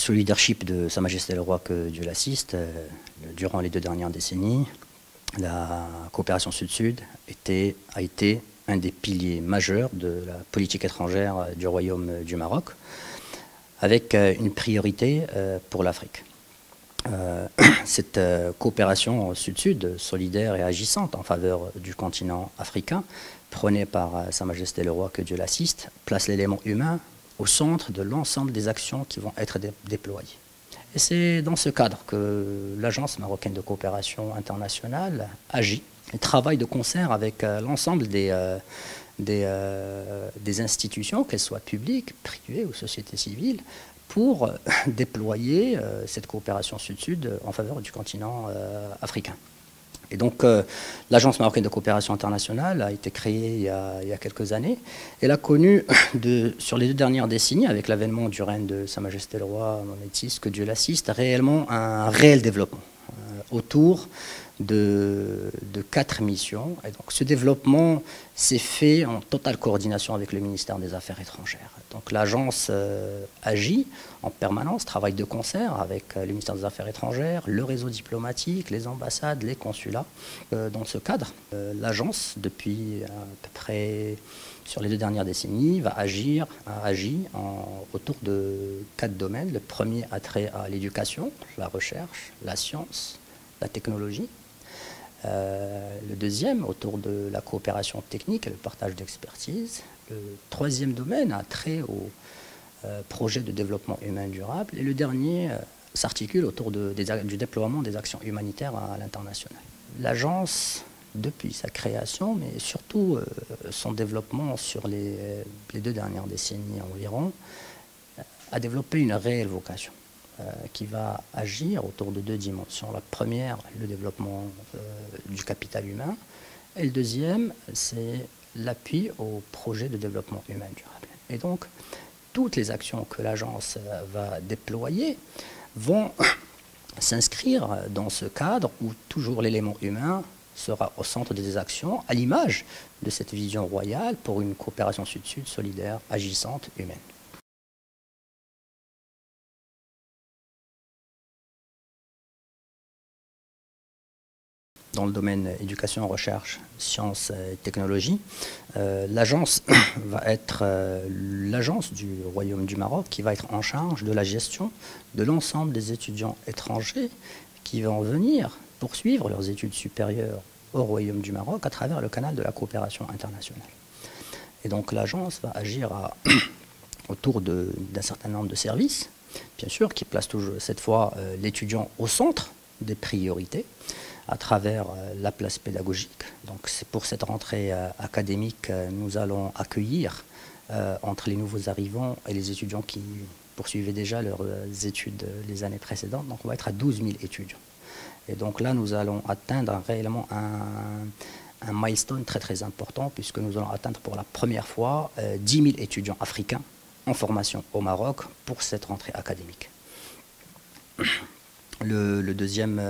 sous le leadership de Sa Majesté le Roi, que Dieu l'assiste, durant les 2 dernières décennies, la coopération Sud-Sud a été un des piliers majeurs de la politique étrangère du Royaume du Maroc, avec une priorité pour l'Afrique. Cette coopération Sud-Sud, solidaire et agissante en faveur du continent africain, prônée par Sa Majesté le Roi, que Dieu l'assiste, place l'élément humain au centre de l'ensemble des actions qui vont être déployées. Et c'est dans ce cadre que l'Agence marocaine de coopération internationale agit et travaille de concert avec l'ensemble des institutions, qu'elles soient publiques, privées ou sociétés civiles, pour déployer cette coopération Sud-Sud en faveur du continent africain. Et donc, l'Agence marocaine de coopération internationale a été créée il y a quelques années. Elle a connu, sur les 2 dernières décennies, avec l'avènement du règne de Sa Majesté le Roi Mohamed VI, que Dieu l'assiste, réellement un réel développement autour de 4 missions. Et donc, ce développement s'est fait en totale coordination avec le ministère des Affaires étrangères. Donc, l'agence agit en permanence, travaille de concert avec le ministère des Affaires étrangères, le réseau diplomatique, les ambassades, les consulats. Dans ce cadre, l'agence, depuis à peu près sur les 2 dernières décennies, a agi autour de 4 domaines. Le premier a trait à l'éducation, la recherche, la science, la technologie. Le deuxième, autour de la coopération technique et le partage d'expertise. Le troisième domaine a trait au projet de développement humain durable. Et le dernier s'articule autour du déploiement des actions humanitaires à l'international. L'agence, depuis sa création, mais surtout son développement sur les 2 dernières décennies environ, a développé une réelle vocation qui va agir autour de 2 dimensions. La première, le développement du capital humain, et le deuxième, c'est l'appui au projet de développement humain durable. Et donc, toutes les actions que l'agence va déployer vont s'inscrire dans ce cadre où toujours l'élément humain sera au centre des actions, à l'image de cette vision royale pour une coopération Sud-Sud solidaire, agissante, humaine. Dans le domaine éducation, recherche, sciences et technologie, l'agence va être l'agence du Royaume du Maroc qui va être en charge de la gestion de l'ensemble des étudiants étrangers qui vont venir poursuivre leurs études supérieures au Royaume du Maroc à travers le canal de la coopération internationale. Et donc l'agence va agir autour d'un certain nombre de services, bien sûr, qui placent toujours cette fois l'étudiant au centre des priorités, à travers la place pédagogique. Donc c'est pour cette rentrée académique, nous allons accueillir entre les nouveaux arrivants et les étudiants qui poursuivaient déjà leurs études les années précédentes. Donc on va être à 12 000 étudiants. Et donc là, nous allons atteindre réellement un milestone très très important, puisque nous allons atteindre pour la première fois 10 000 étudiants africains en formation au Maroc pour cette rentrée académique. Le deuxième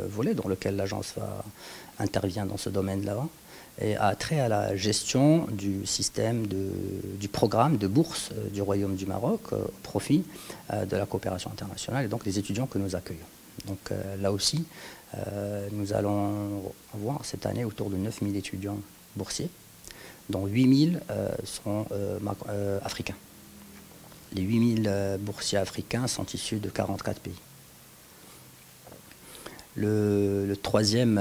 volet dans lequel l'agence intervient dans ce domaine-là a trait à la gestion du système du programme de bourse du Royaume du Maroc au profit de la coopération internationale et donc des étudiants que nous accueillons. Donc là aussi, nous allons avoir cette année autour de 9 000 étudiants boursiers, dont 8 000 seront africains. Les 8 000 boursiers africains sont issus de 44 pays. Le troisième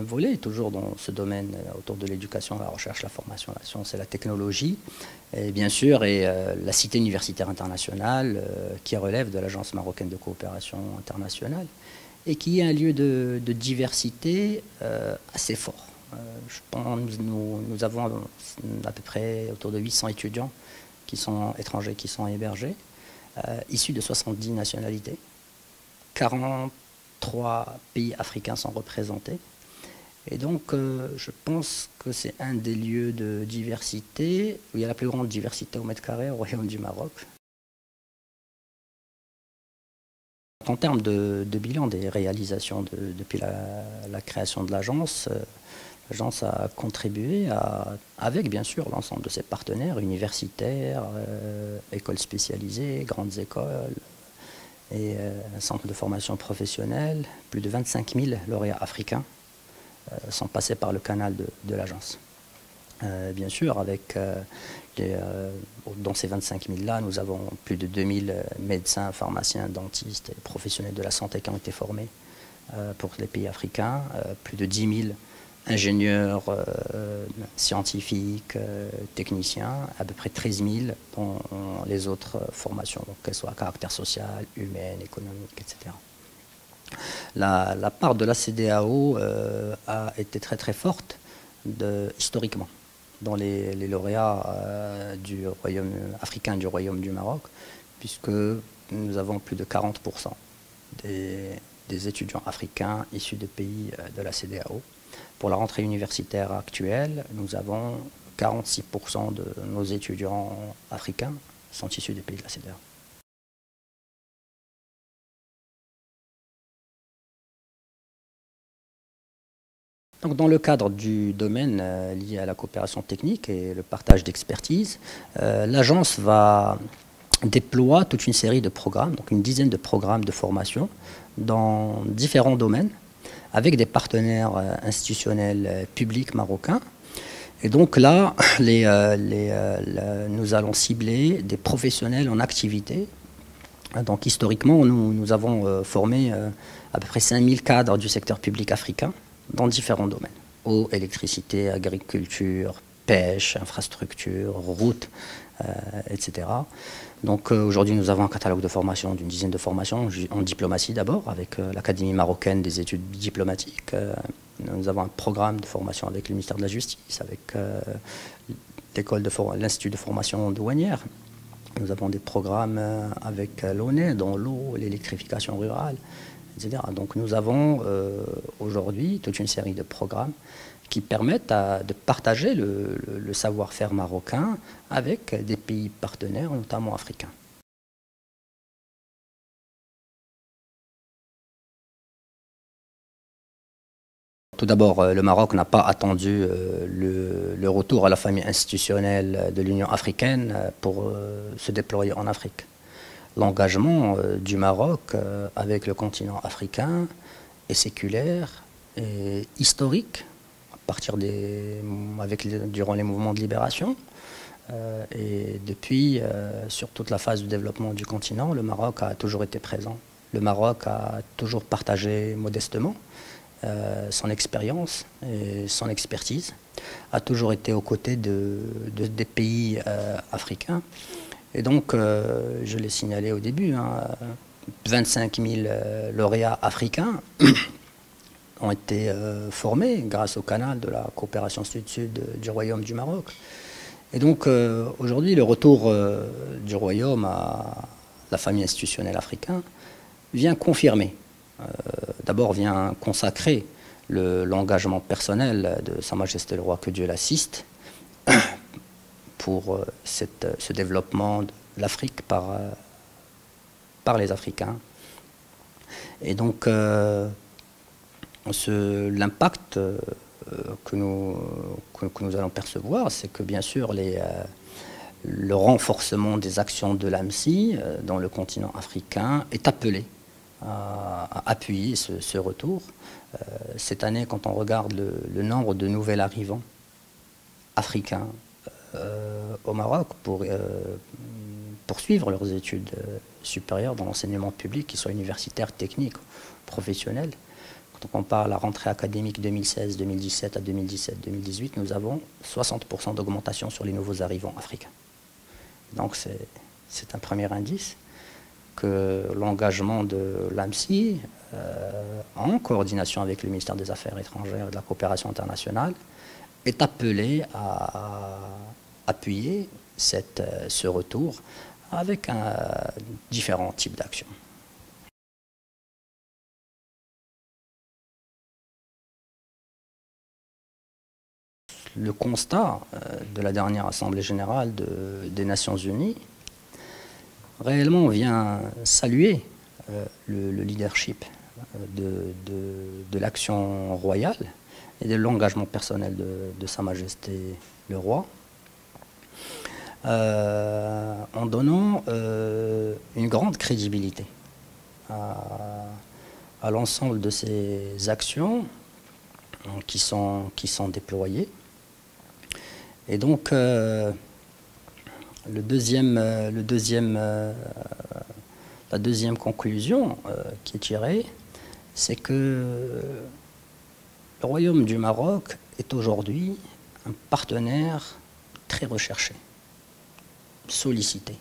volet est toujours dans ce domaine autour de l'éducation, la recherche, la formation, la science et la technologie. Et bien sûr, et la cité universitaire internationale qui relève de l'Agence marocaine de coopération internationale et qui est un lieu de diversité assez fort. Je pense nous avons à peu près autour de 800 étudiants qui sont étrangers, qui sont hébergés, issus de 70 nationalités. 43 pays africains sont représentés. Et donc, je pense que c'est un des lieux de diversité, où il y a la plus grande diversité au mètre carré au Royaume du Maroc. En termes de bilan des réalisations depuis la création de l'agence, L'agence a contribué avec bien sûr l'ensemble de ses partenaires, universitaires, écoles spécialisées, grandes écoles et centres de formation professionnelle. Plus de 25 000 lauréats africains sont passés par le canal de l'agence. Bien sûr, dans ces 25 000-là, nous avons plus de 2000 médecins, pharmaciens, dentistes et professionnels de la santé qui ont été formés pour les pays africains, plus de 10 000 ingénieurs, scientifiques, techniciens, à peu près 13 000 dans les autres formations, qu'elles soient à caractère social, humaine, économique, etc. La part de la CEDEAO a été très très forte historiquement dans les lauréats du Royaume africain du Royaume du Maroc, puisque nous avons plus de 40% des étudiants africains issus des pays de la CEDEAO. Pour la rentrée universitaire actuelle, nous avons 46% de nos étudiants africains sont issus des pays de la CEDEAO. Donc, dans le cadre du domaine lié à la coopération technique et le partage d'expertise, l'agence va déployer toute une série de programmes, donc une dizaine de programmes de formation dans différents domaines, avec des partenaires institutionnels publics marocains. Et donc là, nous allons cibler des professionnels en activité. Donc historiquement, nous avons formé à peu près 5000 cadres du secteur public africain dans différents domaines. Eau, électricité, agriculture, pêche, infrastructure, routes, etc. Donc aujourd'hui, nous avons un catalogue de formation d'une dizaine de formations en diplomatie d'abord, avec l'Académie marocaine des études diplomatiques. Nous avons un programme de formation avec le ministère de la Justice, avec l'Institut de formation douanière. Nous avons des programmes avec l'ONE dans l'eau, l'électrification rurale, etc. Donc nous avons aujourd'hui toute une série de programmes qui permettent de partager le savoir-faire marocain avec des pays partenaires, notamment africains. Tout d'abord, le Maroc n'a pas attendu le retour à la famille institutionnelle de l'Union africaine pour se déployer en Afrique. L'engagement du Maroc avec le continent africain est séculaire et historique, à partir durant les mouvements de libération. Et depuis, sur toute la phase du développement du continent, le Maroc a toujours été présent. Le Maroc a toujours partagé modestement son expérience et son expertise, a toujours été aux côtés des pays africains. Et donc, je l'ai signalé au début, 25 000 lauréats africains ont été formés grâce au canal de la coopération sud-sud du Royaume du Maroc. Et donc, aujourd'hui, le retour du Royaume à la famille institutionnelle africaine vient confirmer, d'abord vient consacrer l'engagement personnel de Sa Majesté le Roi, que Dieu l'assiste, pour ce développement de l'Afrique par les Africains. Et donc, l'impact que nous allons percevoir, c'est que bien sûr, le renforcement des actions de l'AMSI dans le continent africain est appelé à appuyer ce retour. Cette année, quand on regarde le nombre de nouveaux arrivants africains au Maroc pour poursuivre leurs études supérieures dans l'enseignement public, qu'ils soient universitaires, techniques, professionnels. Quand on compare la rentrée académique 2016-2017 à 2017-2018, nous avons 60% d'augmentation sur les nouveaux arrivants africains. Donc c'est un premier indice que l'engagement de l'AMSI, en coordination avec le ministère des Affaires étrangères et de la coopération internationale, est appelé à appuyer ce retour avec différents types d'actions. Le constat de la dernière Assemblée générale des Nations unies réellement vient saluer le leadership de l'action royale et de l'engagement personnel de Sa Majesté le Roi, en donnant une grande crédibilité à l'ensemble de ces actions qui sont déployées. Et donc, la deuxième conclusion qui est tirée, c'est que le Royaume du Maroc est aujourd'hui un partenaire très recherché, sollicité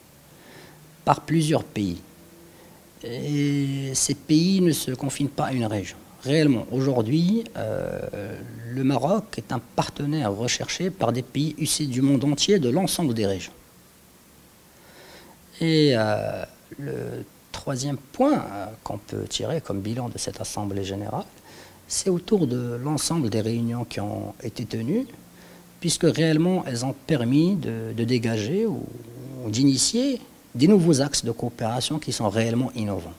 par plusieurs pays. Et ces pays ne se confinent pas à une région. Réellement, aujourd'hui, le Maroc est un partenaire recherché par des pays issus du monde entier, de l'ensemble des régions. Et le troisième point qu'on peut tirer comme bilan de cette Assemblée générale, c'est autour de l'ensemble des réunions qui ont été tenues, puisque réellement elles ont permis de dégager ou d'initier des nouveaux axes de coopération qui sont réellement innovants.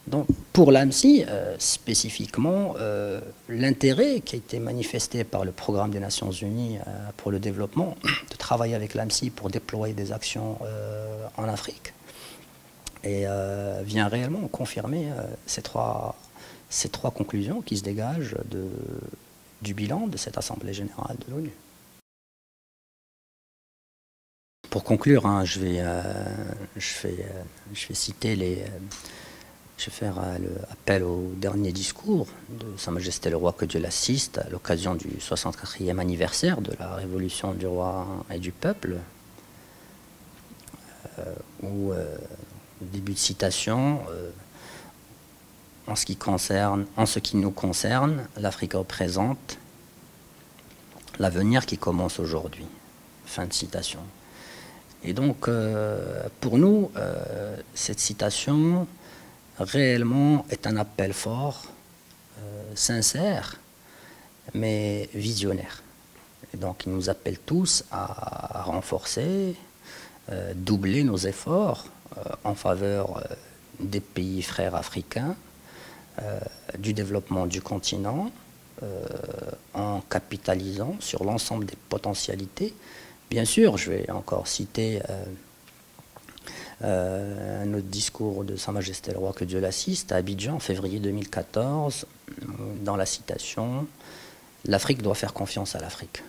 Donc, pour l'AMSI, spécifiquement, l'intérêt qui a été manifesté par le Programme des Nations Unies pour le développement, de travailler avec l'AMSI pour déployer des actions en Afrique, et vient réellement confirmer ces trois conclusions qui se dégagent du bilan de cette Assemblée générale de l'ONU. Pour conclure, hein, je vais citer je vais faire appel au dernier discours de Sa Majesté le Roi, que Dieu l'assiste, à l'occasion du 64e anniversaire de la Révolution du Roi et du Peuple, où, début de citation, en ce qui nous concerne, l'Afrique représente l'avenir qui commence aujourd'hui. Fin de citation. Et donc, pour nous, cette citation réellement est un appel fort, sincère, mais visionnaire. Et donc, il nous appelle tous à renforcer, doubler nos efforts en faveur des pays frères africains, du développement du continent, en capitalisant sur l'ensemble des potentialités. Bien sûr, je vais encore citer un autre discours de Sa Majesté le Roi, que Dieu l'assiste, à Abidjan en février 2014, dans la citation « L'Afrique doit faire confiance à l'Afrique ».